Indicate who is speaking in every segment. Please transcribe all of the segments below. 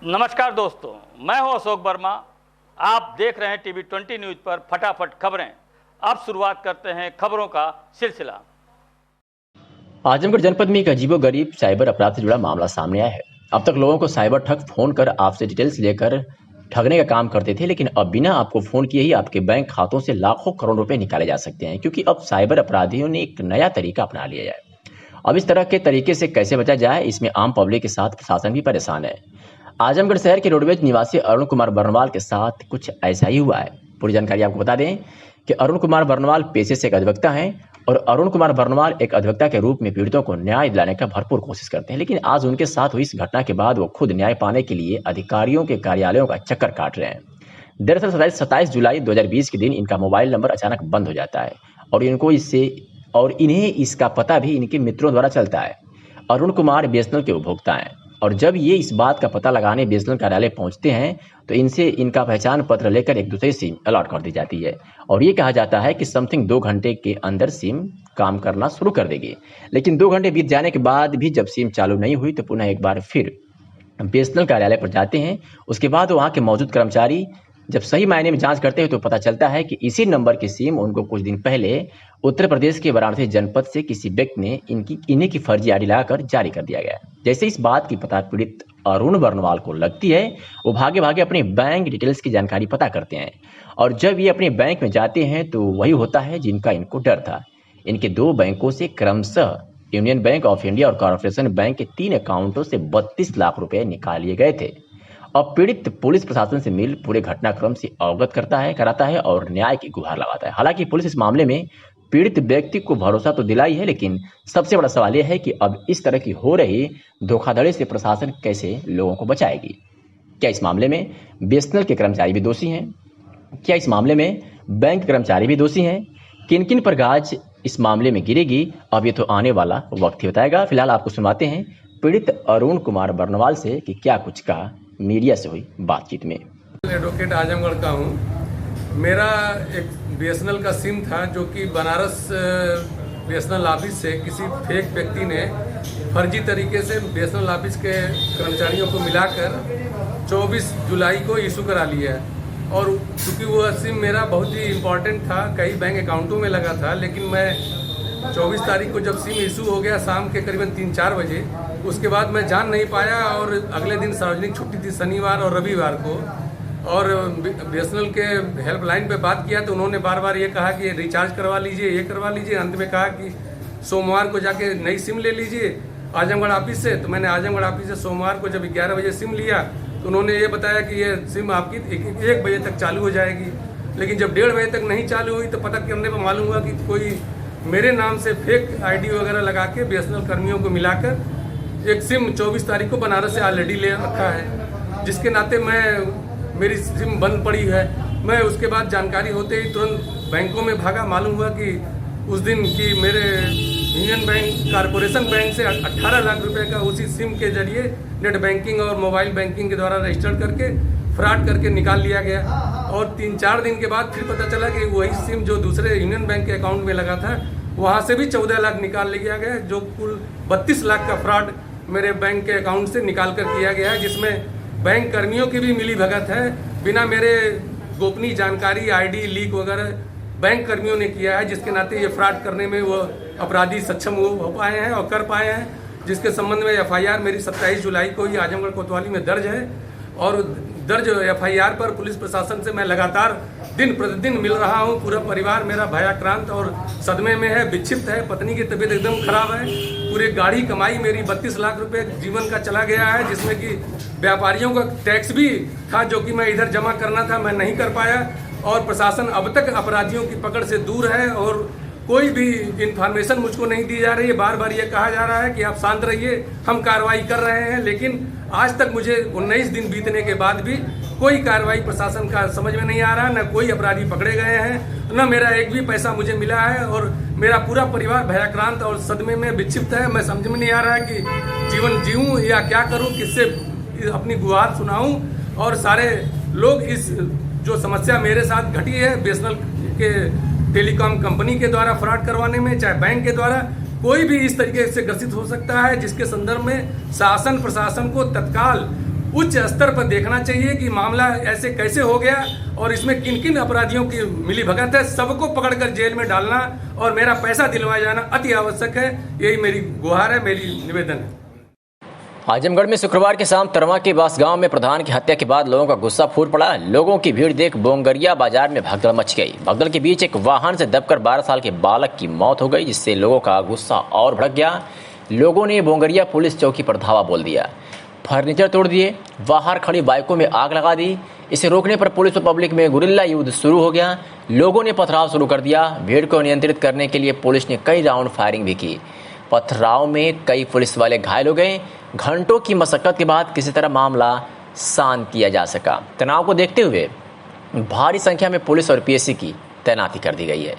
Speaker 1: नमस्कार दोस्तों, मैं हूं अशोक वर्मा। आप देख रहे हैं टीवी 20 न्यूज पर फटाफट खबरें। अब शुरुआत करते हैं खबरों का सिलसिला।
Speaker 2: आजमगढ़ जनपद में एक अजीबोगरीब साइबर अपराध से जुड़ा मामला सामने आया है। अब तक लोगों को साइबर ठग फोन कर आपसे डिटेल्स लेकर ठगने का काम करते थे, लेकिन अब बिना आपको फोन किए ही आपके बैंक खातों से लाखों करोड़ रुपए निकाले जा सकते हैं, क्योंकि अब साइबर अपराधियों ने एक नया तरीका अपना लिया है। अब इस तरह के तरीके से कैसे बचा जाए, इसमें आम पब्लिक के साथ प्रशासन भी परेशान है। आजमगढ़ शहर के रोडवेज निवासी अरुण कुमार बर्नवाल के साथ कुछ ऐसा ही हुआ है। पूरी जानकारी आपको बता दें कि अरुण कुमार बर्नवाल पेशे से एक अधिवक्ता हैं और अरुण कुमार बर्नवाल एक अधिवक्ता के रूप में पीड़ितों को न्याय दिलाने का भरपूर कोशिश करते हैं, लेकिन आज उनके साथ हुई इस घटना के बाद वो खुद न्याय पाने के लिए अधिकारियों के कार्यालयों का चक्कर काट रहे हैं। दरअसल 27 जुलाई 2020 के दिन इनका मोबाइल नंबर अचानक बंद हो जाता है और इन्हें इसका पता भी इनके मित्रों द्वारा चलता है। अरुण कुमार बीएसएनएल के उपभोक्ता हैं और जब ये इस बात का पता लगाने बीएसएनएल कार्यालय पहुंचते हैं तो इनसे इनका पहचान पत्र लेकर एक दूसरे सिम अलॉट कर दी जाती है और ये कहा जाता है कि समथिंग 2 घंटे के अंदर सिम काम करना शुरू कर देगी। लेकिन 2 घंटे बीत जाने के बाद भी जब सिम चालू नहीं हुई तो पुनः एक बार फिर बीएसएनएल कार्यालय पर जाते हैं। उसके बाद वहाँ के मौजूद कर्मचारी जब सही मायने में जांच करते हैं तो पता चलता है कि इसी नंबर की सिम उनको कुछ दिन पहले उत्तर प्रदेश के वाराणसी जनपद से किसी व्यक्ति ने इन्हीं की फर्जी आईडी लगाकर जारी कर दिया गया। जैसे इस बात की पता पीड़ित अरुण बर्नवाल को लगती है, वो भागे भागे अपने बैंक डिटेल्स की जानकारी पता करते हैं और जब ये अपने बैंक में जाते हैं तो वही होता है जिनका इनको डर था। इनके 2 बैंकों से क्रमशः यूनियन बैंक ऑफ इंडिया और कॉर्पोरेशन बैंक के 3 अकाउंटों से 32 लाख रुपए निकाल लिए गए थे। अब पीड़ित पुलिस प्रशासन से मिल पूरे घटनाक्रम से अवगत कराता है और न्याय की गुहार लगाता है। हालांकि पुलिस इस मामले में पीड़ित व्यक्ति को भरोसा तो दिलाई है, लेकिन सबसे बड़ा सवाल यह है कि अब इस तरह की हो रही धोखाधड़ी से प्रशासन कैसे लोगों को बचाएगी। क्या इस मामले में बीएसएनएल के कर्मचारी भी दोषी हैं? क्या इस मामले में बैंक कर्मचारी भी दोषी हैं? किन किन पर गाज इस मामले में गिरेगी, अब ये तो आने वाला वक्त ही बताएगा। फिलहाल आपको सुनवाते हैं पीड़ित अरुण कुमार बर्नवाल से कि क्या कुछ कहा मीडिया से हुई बातचीत में।
Speaker 3: एडवोकेट आजमगढ़ का हूँ। मेरा एक बीएसएनएल का सिम था जो कि बनारस बीएसएनएल ऑफिस से किसी फेक व्यक्ति ने फर्जी तरीके से बीएसएनएल ऑफिस के कर्मचारियों को मिलाकर 24 जुलाई को इशू करा लिया है और चूँकि वो सिम मेरा बहुत ही इम्पोर्टेंट था, कई बैंक अकाउंटों में लगा था, लेकिन मैं 24 तारीख को जब सिम इशू हो गया शाम के करीबन 3-4 बजे, उसके बाद मैं जान नहीं पाया और अगले दिन सार्वजनिक छुट्टी थी शनिवार और रविवार को, और बीएसएनएल के हेल्पलाइन पे बात किया तो उन्होंने बार बार ये कहा कि रिचार्ज करवा लीजिए, ये करवा लीजिए। अंत में कहा कि सोमवार को जाके नई सिम ले लीजिए आजमगढ़ ऑफिस से। तो मैंने आजमगढ़ ऑफिस से सोमवार को जब 11 बजे सिम लिया तो उन्होंने ये बताया कि ये सिम आपकी 1 बजे तक चालू हो जाएगी, लेकिन जब 1:30 बजे तक नहीं चालू हुई तो पता करने पर मालूम हुआ कि कोई मेरे नाम से फेक आईडी वगैरह लगा के बीएसएनएल कर्मियों को मिलाकर एक सिम 24 तारीख को बनारस से ऑलरेडी ले रखा है, जिसके नाते मेरी सिम बंद पड़ी है। मैं उसके बाद जानकारी होते ही तुरंत बैंकों में भागा। मालूम हुआ कि उस दिन की मेरे यूनियन बैंक कॉर्पोरेशन बैंक से 18 लाख रुपए का उसी सिम के जरिए नेट बैंकिंग और मोबाइल बैंकिंग के द्वारा रजिस्टर करके फ्रॉड करके निकाल लिया गया। और 3-4 दिन के बाद फिर पता चला कि वही सिम जो दूसरे यूनियन बैंक के अकाउंट में लगा था वहाँ से भी 14 लाख निकाल लिया गया, जो कुल 32 लाख का फ्रॉड मेरे बैंक के अकाउंट से निकाल कर किया गया है, जिसमें बैंक कर्मियों की भी मिली भगत है। बिना मेरे गोपनीय जानकारी आईडी लीक वगैरह बैंक कर्मियों ने किया है, जिसके नाते ये फ्रॉड करने में वो अपराधी सक्षम हो पाए हैं और कर पाए हैं, जिसके संबंध में एफआईआर मेरी 27 जुलाई को ही आजमगढ़ कोतवाली में दर्ज है। और दर्ज एफआईआर पर पुलिस प्रशासन से मैं लगातार दिन प्रतिदिन मिल रहा हूँ। पूरा परिवार मेरा भयाक्रांत और सदमे में है, विक्षिप्त है। पत्नी की तबीयत एकदम खराब है। पूरी गाढ़ी कमाई मेरी 32 लाख रुपए जीवन का चला गया है, जिसमें कि व्यापारियों का टैक्स भी था जो कि मैं इधर जमा करना था, मैं नहीं कर पाया। और प्रशासन अब तक अपराधियों की पकड़ से दूर है और कोई भी इंफॉर्मेशन मुझको नहीं दी जा रही है। बार बार ये कहा जा रहा है कि आप शांत रहिए, हम कार्रवाई कर रहे हैं, लेकिन आज तक मुझे 19 दिन बीतने के बाद भी कोई कार्रवाई प्रशासन का समझ में नहीं आ रहा। न कोई अपराधी पकड़े गए हैं, न मेरा एक भी पैसा मुझे मिला है और मेरा पूरा परिवार भयाक्रांत और सदमे में विक्षिप्त है। मैं समझ में नहीं आ रहा है कि जीवन जीऊँ या क्या करूँ, किससे अपनी गुहार सुनाऊँ। और सारे लोग इस जो समस्या मेरे साथ घटी है बीएसएनएल के टेलीकॉम कंपनी के द्वारा फ्रॉड करवाने में, चाहे बैंक के द्वारा, कोई भी इस तरीके से ग्रसित हो सकता है, जिसके संदर्भ में शासन प्रशासन को तत्काल उच्च स्तर पर देखना चाहिए कि मामला ऐसे कैसे हो गया और इसमें किन किन अपराधियों की मिली भगत है। सबको पकड़कर जेल में डालना और मेरा पैसा दिलवाया जाना अति आवश्यक है। यही मेरी गुहार है, मेरी निवेदन है।
Speaker 2: आजमगढ़ में शुक्रवार की शाम तरवा के बास गांव में प्रधान की हत्या के बाद लोगों का गुस्सा फूट पड़ा। लोगों की भीड़ देख बोंगरिया बाजार में भगदड़ मच गई। भगदड़ के बीच एक वाहन से दबकर 12 साल के बालक की मौत हो गई, जिससे लोगों का गुस्सा और भड़क गया। लोगों ने बोंगरिया पुलिस चौकी पर धावा बोल दिया, फर्नीचर तोड़ दिए, बाहर खड़ी बाइकों में आग लगा दी। इसे रोकने पर पुलिस और पब्लिक में गुरिल्ला युद्ध शुरू हो गया। लोगों ने पथराव शुरू कर दिया। भीड़ को नियंत्रित करने के लिए पुलिस ने कई राउंड फायरिंग भी की। पथराव में कई पुलिस वाले घायल हो गए। घंटों की मशक्कत के बाद किसी तरह मामला शांत किया जा सका। तनाव को देखते हुए भारी संख्या में पुलिस और पीएससी की तैनाती कर दी गई है।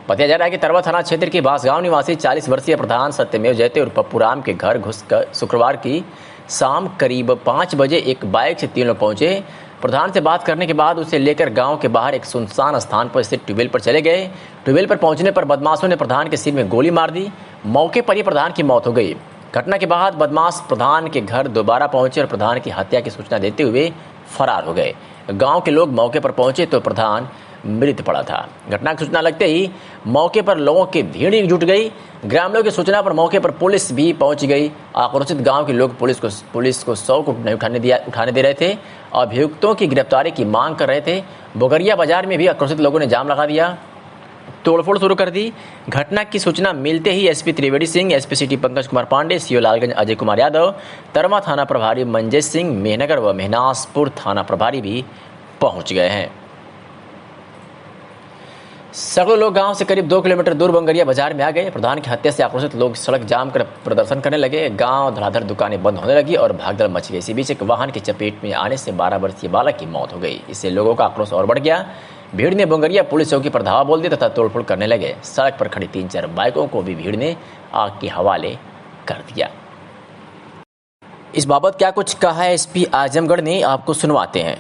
Speaker 2: बताया जा रहा है कि तरवा थाना क्षेत्र के बासगांव निवासी 40 वर्षीय प्रधान सत्यमेव जयते और पप्पूराम के घर घुसकर शुक्रवार की शाम करीब 5 बजे एक बाइक से 3 लोग पहुंचे। प्रधान से बात करने के बाद उसे लेकर गांव के बाहर एक सुनसान स्थान पर स्थित ट्यूबवेल पर चले गए। ट्यूबवेल पर पहुंचने पर बदमाशों ने प्रधान के सिर में गोली मार दी। मौके पर ही प्रधान की मौत हो गई। घटना के बाद बदमाश प्रधान के घर दोबारा पहुंचे और प्रधान की हत्या की सूचना देते हुए फरार हो गए। गांव के लोग मौके पर पहुंचे तो प्रधान मृत पड़ा था। घटना की सूचना लगते ही मौके पर लोगों की भीड़ जुट गई। ग्रामीणों की सूचना पर मौके पर पुलिस भी पहुंच गई। आक्रोशित गांव के लोग पुलिस को शव को नहीं उठाने दे रहे थे। अभियुक्तों की गिरफ्तारी की मांग कर रहे थे। बोगरिया बाजार में भी आक्रोशित लोगों ने जाम लगा दिया, तोड़फोड़ शुरू कर दी। घटना की सूचना मिलते ही SP Trivedi Singh, SP city Pankaj Kumar Pandey, CO Lalganj Ajay Kumar Yadav, Tarwa थाना प्रभारी मंजेश सिंह, मेहनगर व मेहनासपुर थाना प्रभारी भी पहुंच गए हैं। सैकड़ों लोग गांव से करीब 2 किलोमीटर दूर बोंगरिया बाजार में आ गए। प्रधान की हत्या से आक्रोशित लोग सड़क जाम कर प्रदर्शन करने लगे। गांव धड़ाधड़ दुकानें बंद होने लगी और भागदड़ मच गई। इसी बीच एक वाहन की चपेट में आने से 12 वर्षीय बालक की मौत हो गई। इससे लोगों का आक्रोश और बढ़ गया। भीड़ ने बोंगरिया पुलिस चौकी पर धावा बोल दिया तथा तोड़फोड़ करने लगे। सड़क पर खड़ी 3-4 बाइकों को भी भीड़ ने आग के हवाले कर दिया। इस बाबत क्या कुछ कहा है एसपी आजमगढ़ ने, आपको सुनवाते हैं।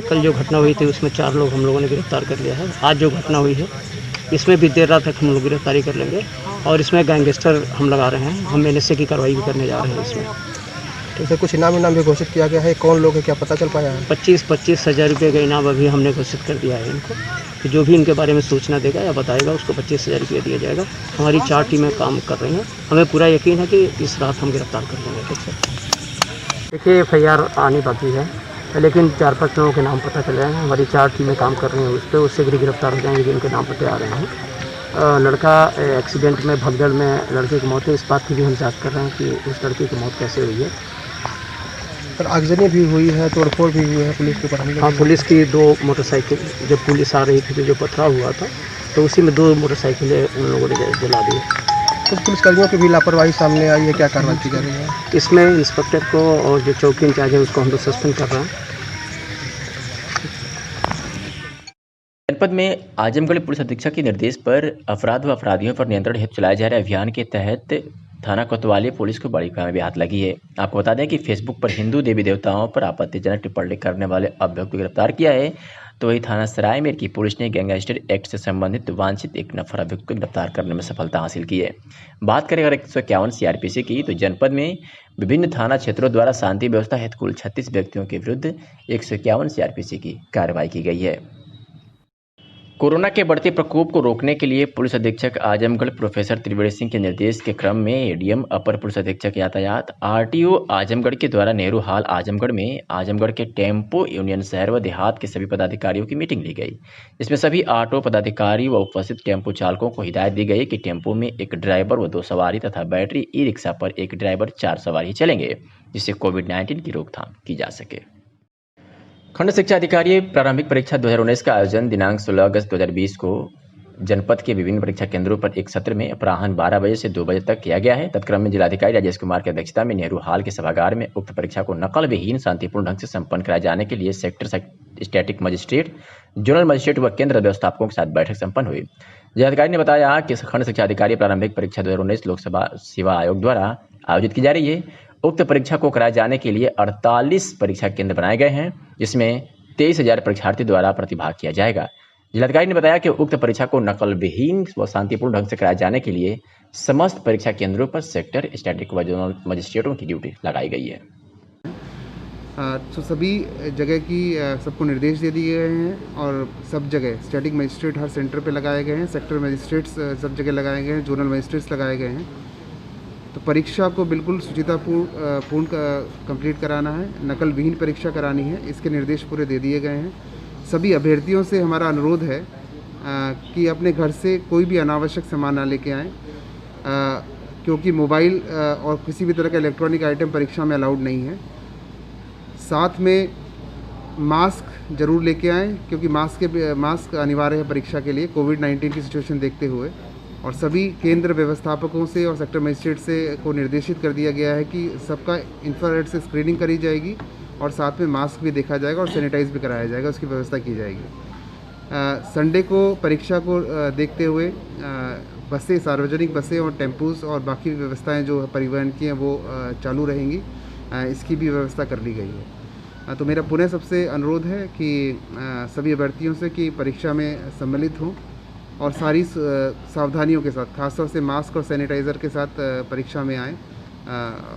Speaker 4: कल जो घटना हुई थी उसमें 4 लोग हम लोगों ने गिरफ्तार कर लिया है। आज जो घटना हुई है इसमें भी देर रात तक हम लोग गिरफ्तारी कर लेंगे और इसमें गैंगस्टर हम लगा रहे हैं। हम एनएसए की कार्रवाई भी करने जा रहे हैं इसमें।
Speaker 5: तो इसे कुछ इनाम भी घोषित किया गया है। कौन लोग है, क्या पता चल पाया है?
Speaker 4: 25 हज़ार रुपये का इनाम अभी हमने घोषित कर दिया है इनको, कि जो भी इनके बारे में सूचना देगा या बताएगा उसको 25 हज़ार रुपये दिया जाएगा। हमारी 4 टीमें काम कर रही हैं। हमें पूरा यकीन है कि इस रात हम गिरफ्तार कर लेंगे। देखिए FIR आनी बाकी है, लेकिन 4-5 लोगों के नाम पता चले हैं। हमारी 4 टीमें काम कर रही हैं उस पर, उससे भी गिरफ्तार हो जाएंगे जिनके नाम पते आ रहे हैं। लड़का एक्सीडेंट में भगदड़ में लड़के की मौत है, इस बात की भी हम जांच कर रहे हैं कि उस लड़के की मौत कैसे हुई है।
Speaker 5: पर आगजनी भी हुई है, तोड़फोड़ भी हुई है पुलिस के ऊपर।
Speaker 4: हाँ, पुलिस की 2 मोटरसाइकिल, जब पुलिस आ रही थी तो जो पथराव हुआ था तो उसी में 2 मोटरसाइकिलें उन लोगों ने जला दी।
Speaker 5: कुछ पुलिसकर्मियों की भी लापरवाही सामने आई है, क्या कार्रवाई की जा रही है?
Speaker 4: इसमें इंस्पेक्टर को और जो चौकी इंचार्ज है उसको हम लोग सस्पेंड कर रहे हैं।
Speaker 2: जनपद में आजमगढ़ पुलिस अधीक्षक के निर्देश पर अपराध व अपराधियों पर नियंत्रण हेतु चलाए जा रहे अभियान के तहत थाना कोतवाली पुलिस को बड़ी कामयाबी हाथ लगी है। आपको बता दें कि फेसबुक पर हिंदू देवी देवताओं पर आपत्तिजनक टिप्पणी करने वाले अभियुक्त को गिरफ्तार किया है। तो वही थाना सरायमेर की पुलिस ने गैंगस्टर एक्ट से संबंधित वांछित एक नफर अभियुक्त को गिरफ्तार करने में सफलता हासिल की है। बात करें अगर 151 CRPC की, तो जनपद में विभिन्न थाना क्षेत्रों द्वारा शांति व्यवस्था हेतु कुल 36 व्यक्तियों के विरुद्ध 151 CRPC की कार्रवाई की गई है। कोरोना के बढ़ते प्रकोप को रोकने के लिए पुलिस अधीक्षक आजमगढ़ प्रोफेसर त्रिवेदी सिंह के निर्देश के क्रम में एडीएम अपर पुलिस अधीक्षक यातायात RTO आजमगढ़ के द्वारा नेहरू हाल आजमगढ़ में आजमगढ़ के टेम्पो यूनियन शहर व देहात के सभी पदाधिकारियों की मीटिंग ली गई। इसमें सभी ऑटो पदाधिकारी व उपस्थित टेम्पो चालकों को हिदायत दी गई कि टेम्पो में एक ड्राइवर व 2 सवारी तथा बैटरी ई-रिक्शा पर एक ड्राइवर 4 सवारी चलेंगे, जिससे कोविड-19 की रोकथाम की जा सके। खंड शिक्षा अधिकारी प्रारंभिक परीक्षा 2019 का आयोजन दिनांक 16 अगस्त 2020 को जनपद के विभिन्न परीक्षा केंद्रों पर एक सत्र में अपराह्न 12 बजे से 2 बजे तक किया गया है। तत्क्रम में जिलाधिकारी राजेश कुमार की अध्यक्षता में नेहरू हाल के सभागार में उक्त परीक्षा को नकल विहीन शांतिपूर्ण ढंग से संपन्न कराए जाने के लिए sector static magistrate, zonal magistrate व केंद्र व्यवस्थापकों के साथ बैठक संपन्न हुई। जिलाधिकारी ने बताया कि खंड शिक्षा अधिकारी प्रारंभिक परीक्षा 2019 लोकसभा सेवा आयोग द्वारा आयोजित की जा रही है। उक्त परीक्षा को कराए जाने के लिए 48 परीक्षा केंद्र बनाए गए हैं, जिसमें 23,000 परीक्षार्थी द्वारा प्रतिभाग किया जाएगा। जिलाधिकारी ने बताया कि उक्त परीक्षा को नकल विहीन व शांतिपूर्ण ढंग से कराए जाने के लिए समस्त परीक्षा केंद्रों पर सेक्टर स्टैटिक व जोनल मजिस्ट्रेटों की ड्यूटी लगाई गई है।
Speaker 6: तो सभी जगह की सबको निर्देश दे दिए गए हैं और सब जगह स्टैटिक मजिस्ट्रेट हर सेंटर पे लगाए गए हैं, सेक्टर मजिस्ट्रेट्स सब जगह लगाए गए हैं, जोनल मजिस्ट्रेट्स लगाए गए हैं। तो परीक्षा को बिल्कुल शुचितापूर्ण कंप्लीट कराना है, नकल विहीन परीक्षा करानी है, इसके निर्देश पूरे दे दिए गए हैं। सभी अभ्यर्थियों से हमारा अनुरोध है कि अपने घर से कोई भी अनावश्यक सामान ना लेके आएँ, क्योंकि मोबाइल और किसी भी तरह का इलेक्ट्रॉनिक आइटम परीक्षा में अलाउड नहीं है। साथ में मास्क जरूर लेके आएँ, क्योंकि मास्क अनिवार्य है परीक्षा के लिए कोविड-19 की सिचुएशन देखते हुए। और सभी केंद्र व्यवस्थापकों से और सेक्टर मजिस्ट्रेट से को निर्देशित कर दिया गया है कि सबका इंफ्रारेड से स्क्रीनिंग करी जाएगी और साथ में मास्क भी देखा जाएगा और सैनिटाइज भी कराया जाएगा, उसकी व्यवस्था की जाएगी। संडे को परीक्षा को देखते हुए बसें, सार्वजनिक बसें और टेम्पूस और बाकी व्यवस्थाएं जो परिवहन की हैं वो चालू रहेंगी, इसकी भी व्यवस्था कर ली गई है। तो मेरा पुनः सबसे अनुरोध है कि सभी अभ्यर्थियों से कि परीक्षा में सम्मिलित हों और सारी सावधानियों के साथ, खासतौर से मास्क और सैनिटाइज़र के साथ परीक्षा में आएँ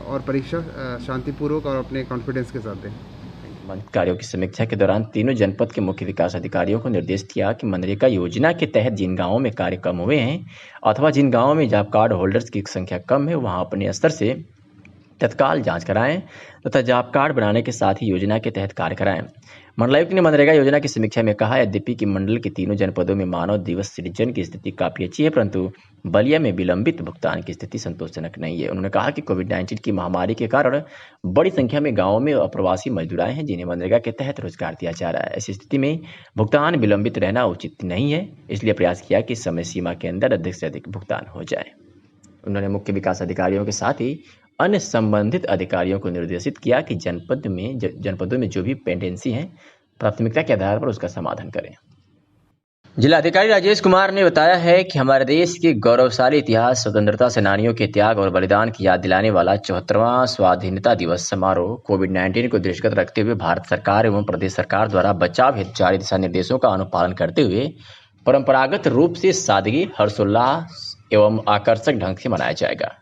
Speaker 6: और परीक्षा शांतिपूर्वक और अपने कॉन्फिडेंस के साथ दें।
Speaker 2: कार्यों की समीक्षा के दौरान तीनों जनपद के मुख्य विकास अधिकारियों को निर्देश दिया कि मनरेगा योजना के तहत जिन गांवों में कार्य कम हुए हैं अथवा जिन गांवों में जॉब कार्ड होल्डर्स की संख्या कम है, वहां अपने स्तर से तत्काल जांच कराएं तथा जॉब कार्ड बनाने के साथ ही योजना के तहत कार्य कराएं। मंडलायुक्त ने मनरेगा योजना की समीक्षा में कहा, यद्यपि कि मंडल के तीनों जनपदों में मानव दिवस सृजन की स्थिति काफी अच्छी है, परंतु बलिया में विलंबित भुगतान की स्थिति संतोषजनक नहीं है। उन्होंने कहा कि कोविड-19 की महामारी के कारण बड़ी संख्या में गाँवों में अप्रवासी मजदूर आए हैं, जिन्हें मनरेगा के तहत रोजगार दिया जा रहा है। ऐसी स्थिति में भुगतान विलंबित रहना उचित नहीं है, इसलिए प्रयास किया कि समय सीमा के अंदर अधिक से अधिक भुगतान हो जाए। उन्होंने मुख्य विकास अधिकारियों के साथ ही अन्य संबंधित अधिकारियों को निर्देशित किया कि जनपदों में जो भी पेंडेंसी है, प्राथमिकता के आधार पर उसका समाधान करें। जिलाधिकारी राजेश कुमार ने बताया है कि हमारे देश के गौरवशाली इतिहास, स्वतंत्रता सेनानियों के त्याग और बलिदान की याद दिलाने वाला 74वां स्वाधीनता दिवस समारोह कोविड-19 को दृष्टिगत रखते हुए भारत सरकार एवं प्रदेश सरकार द्वारा बचाव हेतु जारी दिशा निर्देशों का अनुपालन करते हुए परंपरागत रूप से सादगी, हर्षोल्लास एवं आकर्षक ढंग से मनाया जाएगा।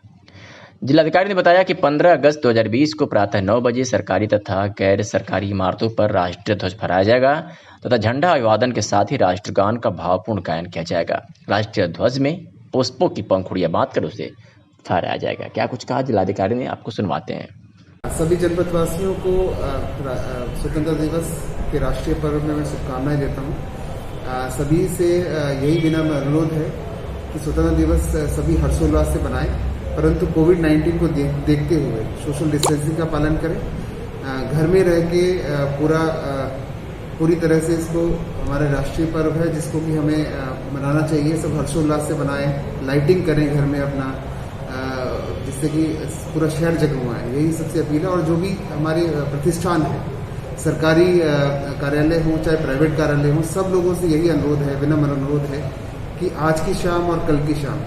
Speaker 2: जिलाधिकारी ने बताया कि 15 अगस्त 2020 को प्रातः 9 बजे सरकारी तथा गैर सरकारी इमारतों पर राष्ट्रीय ध्वज फहराया जाएगा तथा झंडा अभिवादन के साथ ही राष्ट्रगान का भावपूर्ण गायन किया जाएगा। राष्ट्रीय ध्वज में पुष्पों की पंखुड़ियां बांधकर उसे फहराया जाएगा। क्या कुछ कहा जिलाधिकारी ने, आपको सुनवाते हैं।
Speaker 6: सभी जनपदवासियों को स्वतंत्रता दिवस के राष्ट्रीय पर्व में मैं शुभकामनाएं देता हूँ। सभी से यही विनम्र अनुरोध है कि स्वतंत्रता दिवस सभी हर्षोल्लास से बनाएं, परंतु कोविड-19 को देखते हुए सोशल डिस्टेंसिंग का पालन करें। घर में रह के पूरी तरह से इसको हमारा राष्ट्रीय पर्व है जिसको कि हमें मनाना चाहिए, सब हर्षोल्लास से बनाएं, लाइटिंग करें घर में अपना, जिससे कि पूरा शहर जगमगाए, यही सबसे अपील है। और जो भी हमारे प्रतिष्ठान है, सरकारी कार्यालय हो चाहे प्राइवेट कार्यालय हो, सब लोगों से यही अनुरोध है, विनम्र अनुरोध है कि आज की शाम और कल की शाम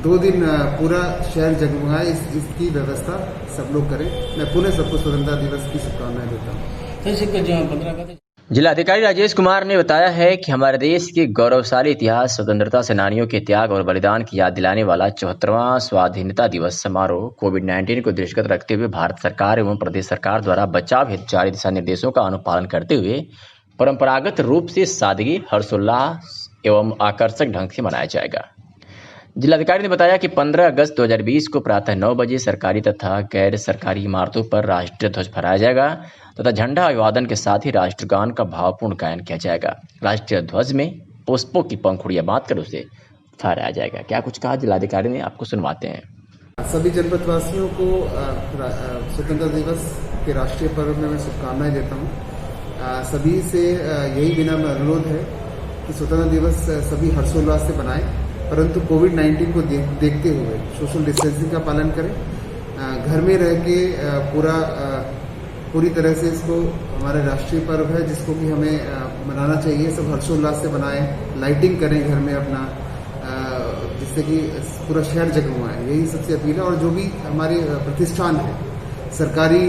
Speaker 6: 2 दिन पूरा शहर जगमगाए, इसकी व्यवस्था सब लोग करें। मैं पुनः सबको स्वतंत्रता दिवस की शुभकामनाएं देता हूँ।
Speaker 2: जिलाधिकारी राजेश कुमार ने बताया है कि हमारे देश के गौरवशाली इतिहास, स्वतंत्रता सेनानियों के त्याग और बलिदान की याद दिलाने वाला 74वां स्वाधीनता दिवस समारोह कोविड-19 को दृष्टिगत रखते हुए भारत सरकार एवं प्रदेश सरकार द्वारा बचाव हेतु जारी दिशा निर्देशों का अनुपालन करते हुए परंपरागत रूप से सादगी, हर्षोल्लास एवं आकर्षक ढंग से मनाया जाएगा। जिलाधिकारी ने बताया कि 15 अगस्त 2020 को प्रातः 9 बजे सरकारी तथा गैर सरकारी इमारतों पर राष्ट्रीय ध्वज फहराया जाएगा तथा झंडा अभिवादन के साथ ही राष्ट्रगान का भावपूर्ण गायन किया जाएगा। राष्ट्रीय ध्वज में पुष्पों की पंखुड़ियां बांधकर उसे फहराया जाएगा। क्या कुछ कहा जिलाधिकारी ने, आपको सुनवाते हैं।
Speaker 6: सभी जनपदवासियों को स्वतंत्रता दिवस के राष्ट्रीय पर्व में मैं शुभकामनाएं देता हूँ। सभी से यही विनम्र अनुरोध है कि स्वतंत्रता दिवस सभी हर्षोल्लास से बनाएं, परंतु कोविड-19 को देखते हुए सोशल डिस्टेंसिंग का पालन करें। घर में रह के पूरी तरह से इसको हमारा राष्ट्रीय पर्व है जिसको कि हमें मनाना चाहिए, सब हर्षोल्लास से बनाएं, लाइटिंग करें घर में अपना, जिससे कि पूरा शहर जगमगाए, यही सबसे अपील है। और जो भी हमारे प्रतिष्ठान है, सरकारी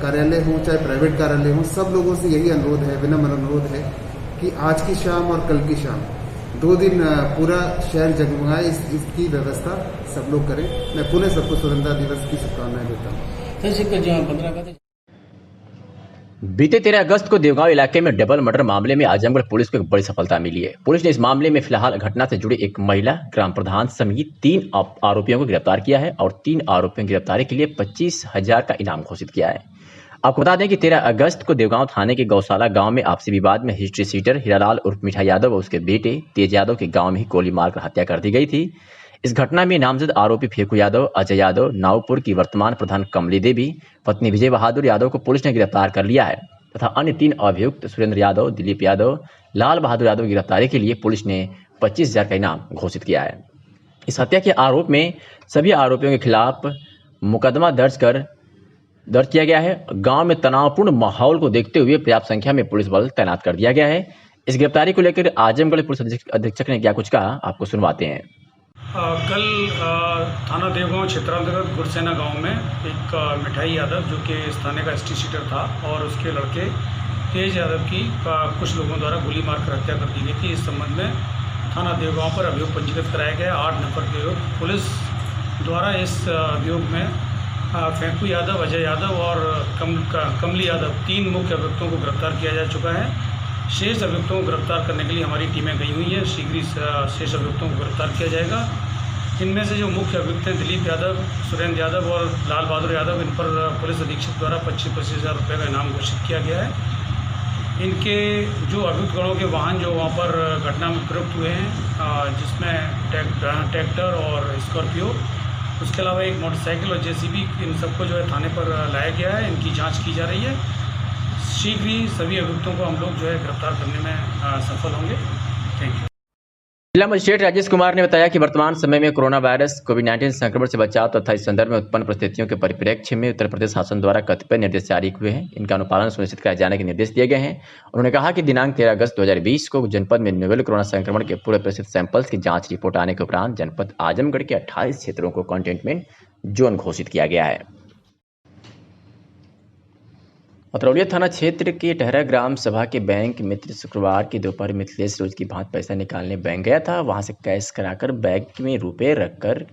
Speaker 6: कार्यालय हो चाहे प्राइवेट कार्यालय हो, सब लोगों से यही अनुरोध है, विनम्र अनुरोध है कि आज की शाम और कल की शाम 2 दिन पूरा शहर जगमगाए, इसकी व्यवस्था सब लोग करें। मैं पुनः सबको स्वतंत्रता दिवस की शुभकामनाएं देता हूँ।
Speaker 2: बीते 13 अगस्त को देवगांव इलाके में डबल मर्डर मामले में आजमगढ़ पुलिस को एक बड़ी सफलता मिली है। पुलिस ने इस मामले में फिलहाल घटना से जुड़े एक महिला, ग्राम प्रधान समेत 3 आरोपियों को गिरफ्तार किया है और 3 आरोपियों की गिरफ्तारी के लिए 25,000 का इनाम घोषित किया है। आपको बता दें कि 13 अगस्त को देवगांव थाने के गौशाला गांव में आपसी विवाद में हिस्ट्री सीटर हीरालाल उर्फ मीठा यादव और उसके बेटे तेज यादव के गांव में ही गोली मारकर हत्या कर दी गई थी। इस घटना में नामजद आरोपी फेकू यादव, अजय यादव, नावपुर की वर्तमान प्रधान कमली देवी, पत्नी विजय बहादुर यादव को पुलिस ने गिरफ्तार कर लिया है तथा अन्य 3 अभियुक्त सुरेंद्र यादव, दिलीप यादव, लाल बहादुर यादव की गिरफ्तारी के लिए पुलिस ने 25,000 का इनाम घोषित किया है। इस हत्या के आरोप में सभी आरोपियों के खिलाफ मुकदमा दर्ज किया गया है। गांव में तनावपूर्ण माहौल को देखते हुए पर्याप्त संख्या में पुलिस बल तैनात कर दिया गया है। इस गिरफ्तारी को लेकर आजमगढ़ पुलिस अधीक्षक ने क्या कुछ कहा, आपको सुनवाते हैं।
Speaker 7: कल थाना देवगांव क्षेत्रांतर्गत गुरसेना गांव में एक मिठाई यादव जो कि इस थाने का एसटी सीटर था और उसके लड़के तेज यादव की कुछ लोगों द्वारा गोली मारकर हत्या कर दी गई थी। इस संबंध में थाना देवगांव पर अभियोग पंजीकृत कराया गया। 8 नंबर के अभियोग पुलिस द्वारा इस अभियोग में फेंकू यादव, अजय यादव और कमली यादव 3 मुख्य अभियुक्तों को गिरफ्तार किया जा चुका है। शेष अभियुक्तों को गिरफ्तार करने के लिए हमारी टीमें गई हुई हैं। शीघ्र ही शेष अभियुक्तों को गिरफ्तार किया जाएगा। इनमें से जो मुख्य अभियुक्त हैं दिलीप यादव, सुरेंद्र यादव और लाल बहादुर यादव, इन पर पुलिस अधीक्षक द्वारा 25,000 रुपये का इनाम घोषित किया गया है। इनके जो अभियुक्त गणों के वाहन जो वहाँ पर घटना में प्रयुक्त हुए हैं, जिसमें ट्रैक्टर और स्कॉर्पियो, उसके अलावा एक मोटरसाइकिल और जेसीबी, इन सबको जो है थाने पर लाया गया है। इनकी जाँच की जा रही है। शीघ्र ही सभी अभियुक्तों को हम लोग जो है गिरफ्तार करने में सफल होंगे। Thank you.
Speaker 2: जिला मजिस्ट्रेट राजेश कुमार ने बताया कि वर्तमान समय में कोरोना वायरस कोविड-19 संक्रमण से बचाव तथा इस संदर्भ में उत्पन्न परिस्थितियों के परिप्रेक्ष्य में उत्तर प्रदेश शासन द्वारा कतिपय निर्देश जारी हुए हैं। इनका अनुपालन सुनिश्चित कराए जाने के निर्देश दिए गए हैं। उन्होंने कहा कि दिनांक 13 अगस्त 2020 को जनपद में नोवेल कोरोना संक्रमण के पूरे परिस्थित सैंपल्स की जाँच रिपोर्ट आने के उपरांत जनपद आजमगढ़ के 28 क्षेत्रों को कंटेनमेंट जोन घोषित किया गया है। अतरौलिया थाना क्षेत्र के टहरा ग्राम सभा के बैंक मित्र शुक्रवार की दोपहर मिथिलेश रोज की भांति पैसा निकालने बैंक गया था। वहां से कैश कराकर बैग में रुपए रखकर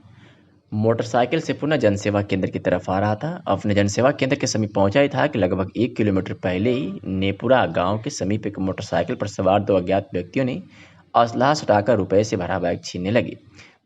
Speaker 2: मोटरसाइकिल से पुनः जनसेवा केंद्र की तरफ आ रहा था। अपने जनसेवा केंद्र के समीप पहुंचा ही था कि लगभग 1 किलोमीटर पहले ही नेपुरा गांव के समीप एक मोटरसाइकिल पर सवार 2 अज्ञात व्यक्तियों ने असलाह सटाकर रुपए से भरा बैग छीनने लगे।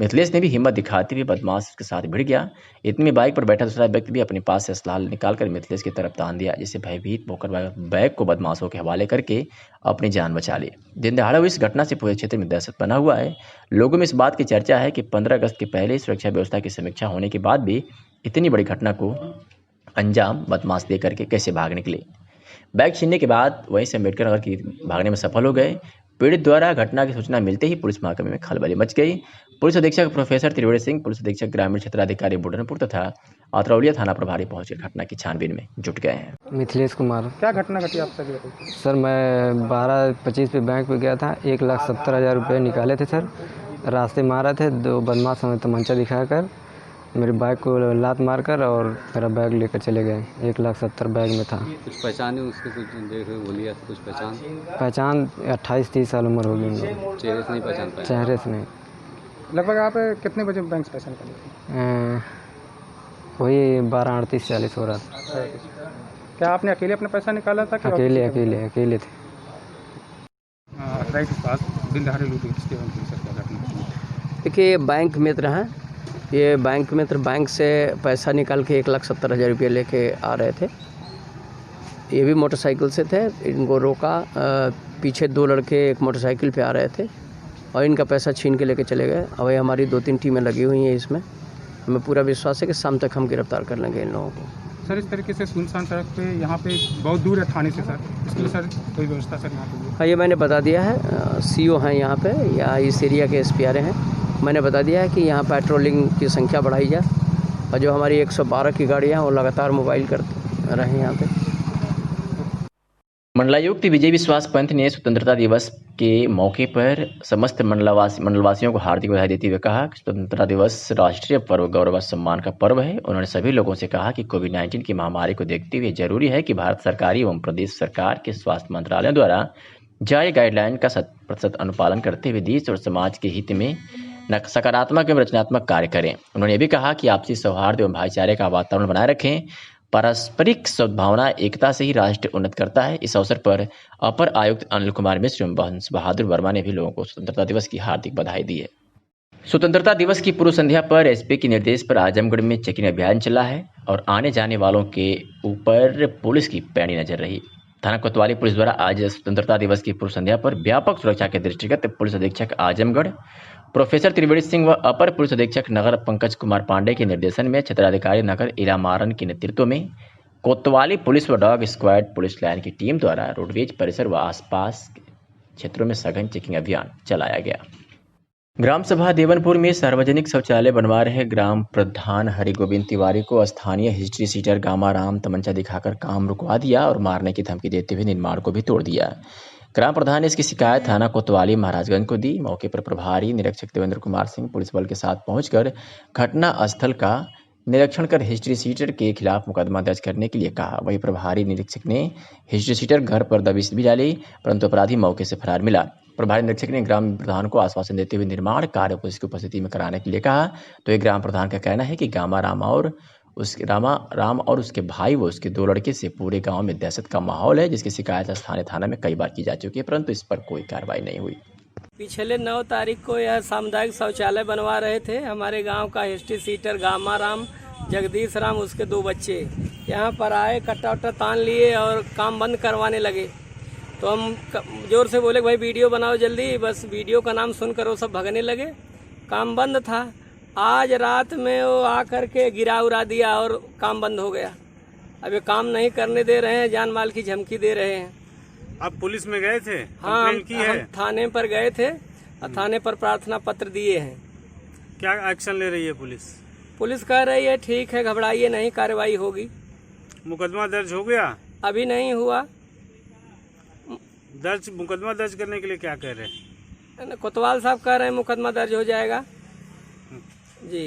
Speaker 2: मिथिलेश ने भी हिम्मत दिखाते हुए बदमाश के साथ भिड़ गया। इतने में बाइक पर बैठा दूसरा व्यक्ति भी अपने पास से असलाह निकालकर मिथिलेश की तरफ तान दिया, जिससे भयभीत होकर बैग को बदमाशों के हवाले करके अपनी जान बचा ली। दिन दहाड़े हुई इस घटना से पूरे क्षेत्र में दहशत बना हुआ है। लोगों में इस बात की चर्चा है कि 15 अगस्त के पहले सुरक्षा व्यवस्था की समीक्षा होने के बाद भी इतनी बड़ी घटना को अंजाम बदमाश दे करके कैसे भाग निकले। बैग छीनने के बाद वहीं से अम्बेडकर नगर की भागने में सफल हो गए। पीड़ित द्वारा घटना की सूचना मिलते ही पुलिस महकमे में खलबली मच गई। पुलिस अधीक्षक प्रोफेसर त्रिवेणी सिंह, पुलिस अधीक्षक ग्रामीण क्षेत्राधिकारी बुढ़नपुर तथा अतरौलिया थाना प्रभारी पहुंचकर घटना की छानबीन में जुट गए हैं।
Speaker 8: मिथिलेश कुमार।
Speaker 5: क्या घटना घटी आपके साथ?
Speaker 8: सर, मैं 12:25 पे बैंक पे गया था। 1,70,000 रुपये निकाले थे सर। रास्ते में आ रहे थे, 2 बदमाश हमें तमंचा दिखाकर मेरे बैग को लात मारकर और मेरा बैग लेकर चले गए। 1,70,000 बैग में था।
Speaker 9: कुछ पहचाने उसके, कुछ देखे बोलिए, कुछ
Speaker 8: पहचान 28-30 साल उम्र होगी उनकी।
Speaker 9: चेहरे से नहीं पहचान पाए?
Speaker 8: चेहरे से नहीं।
Speaker 5: लगभग आप कितने बजे बैंक से पैसा निकाले?
Speaker 8: वही 12:38-40 हो रहा था।
Speaker 5: क्या आपने अकेले अपना पैसा निकाला था?
Speaker 8: अकेले थे।
Speaker 5: दिन दहाड़े लूट
Speaker 4: देखिए, बैंक मित्र हैं। ये बैंक मित्र बैंक से पैसा निकाल के 1,70,000 रुपये लेके आ रहे थे। ये भी मोटरसाइकिल से थे। इनको रोका, पीछे 2 लड़के एक मोटरसाइकिल पे आ रहे थे और इनका पैसा छीन के लेके चले गए। अब हमारी 2-3 टीमें लगी हुई हैं इसमें। हमें पूरा विश्वास है कि शाम तक हम गिरफ्तार कर लेंगे इन लोगों को।
Speaker 5: सर, इस तरीके से सुनसान सड़क पे यहाँ पे बहुत दूर है थाने से सर, इसके लिए सर कोई व्यवस्था सर यहाँ पे?
Speaker 4: हाँ, ये मैंने बता दिया है। सीओ हैं यहाँ पे या इस एरिया के SPRA हैं। मैंने बता दिया है कि यहाँ पेट्रोलिंग की संख्या बढ़ाई जाए और जो हमारी 112 की गाड़ियाँ हैं वो लगातार मोबाइल करते रहे यहाँ पे।
Speaker 2: मंडलायुक्त विजय विश्वास पंत ने स्वतंत्रता दिवस के मौके पर समस्त मंडलवासियों को हार्दिक बधाई देते हुए कहा कि स्वतंत्रता दिवस राष्ट्रीय पर्व गौरव व सम्मान का पर्व है। उन्होंने सभी लोगों से कहा कि कोविड-19 की महामारी को देखते हुए जरूरी है कि भारत सरकार एवं प्रदेश सरकार के स्वास्थ्य मंत्रालयों द्वारा जारी गाइडलाइन का 100% अनुपालन करते हुए देश और समाज के हित में सकारात्मक एवं रचनात्मक कार्य करें। उन्होंने भी कहा कि आपसी सौहार्द एवं भाईचारे का वातावरण बनाए रखें। पारस्परिक सद्भावना एकता से ही राष्ट्र उन्नत करता है। इस अवसर पर अपर आयुक्त अनिल कुमार मिश्र एवं हंस बहादुर वर्मा ने भी लोगों को स्वतंत्रता दिवस की हार्दिक बधाई दी है। स्वतंत्रता दिवस की पूर्व संध्या पर एसपी के निर्देश पर आजमगढ़ में चेकिंग अभियान चला है और आने जाने वालों के ऊपर पुलिस की पैनी नजर रही। थाना कोतवाली पुलिस द्वारा आज स्वतंत्रता दिवस की पूर्व संध्या पर व्यापक सुरक्षा के दृष्टिगत पुलिस अधीक्षक आजमगढ़ प्रोफेसर त्रिवेणी सिंह व अपर पुलिस अधीक्षक नगर पंकज कुमार पांडे के निर्देशन में क्षेत्राधिकारी नगर इलामारन के नेतृत्व में कोतवाली पुलिस व डॉग स्क्वाड पुलिस लाइन की टीम द्वारा रोडवेज परिसर व आसपास क्षेत्रों में सघन चेकिंग अभियान चलाया गया। ग्राम सभा देवनपुर में सार्वजनिक शौचालय बनवा रहे ग्राम प्रधान हरिगोविंद तिवारी को स्थानीय हिस्ट्री सीटर गामाराम तमंचा दिखाकर काम रुकवा दिया और मारने की धमकी देते हुए निर्माण को भी तोड़ दिया। ग्राम प्रधान ने इसकी शिकायत थाना कोतवाली महाराजगंज को दी। मौके पर प्रभारी निरीक्षक देवेंद्र कुमार सिंह पुलिस बल के साथ पहुंचकर घटना स्थल का निरीक्षण कर हिस्ट्री सीटर के खिलाफ मुकदमा दर्ज करने के लिए कहा। वहीं प्रभारी निरीक्षक ने हिस्ट्री सीटर घर पर दबिश भी डाली, परंतु अपराधी मौके से फरार मिला। प्रभारी निरीक्षक ने ग्राम प्रधान को आश्वासन देते हुए निर्माण कार्य पुलिस की उपस्थिति में कराने के लिए कहा। तो एक ग्राम प्रधान का कहना है कि रामा राम और उसके भाई व उसके 2 लड़के से पूरे गांव में दहशत का माहौल है, जिसकी शिकायत स्थानीय थाना में कई बार की जा चुकी है, परंतु इस पर कोई कार्रवाई नहीं हुई।
Speaker 10: पिछले 9 तारीख को यह सामुदायिक शौचालय बनवा रहे थे। हमारे गांव का हिस्ट्री सीटर गामाराम जगदीश राम उसके 2 बच्चे यहाँ पर आए, कट्टा उट्टा तान लिए और काम बंद करवाने लगे। तो हम जोर से बोले भाई वीडियो बनाओ जल्दी, बस वीडियो का नाम सुनकर वो सब भगने लगे। काम बंद था। आज रात में वो आकर के गिरा उड़ा दिया और काम बंद हो गया। अब ये काम नहीं करने दे रहे हैं, जान माल की धमकी दे रहे हैं।
Speaker 11: आप पुलिस में गए थे?
Speaker 10: हाँ, हम थाने पर गए थे और थाने पर प्रार्थना पत्र दिए हैं।
Speaker 11: क्या एक्शन ले रही है पुलिस?
Speaker 10: पुलिस कह रही है ठीक है, घबराइए नहीं, कार्रवाई होगी।
Speaker 11: मुकदमा दर्ज हो गया?
Speaker 10: अभी नहीं हुआ।
Speaker 11: मुकदमा दर्ज करने के लिए क्या कह रहे हैं?
Speaker 10: कोतवाल साहब कह रहे हैं मुकदमा दर्ज हो जाएगा जी।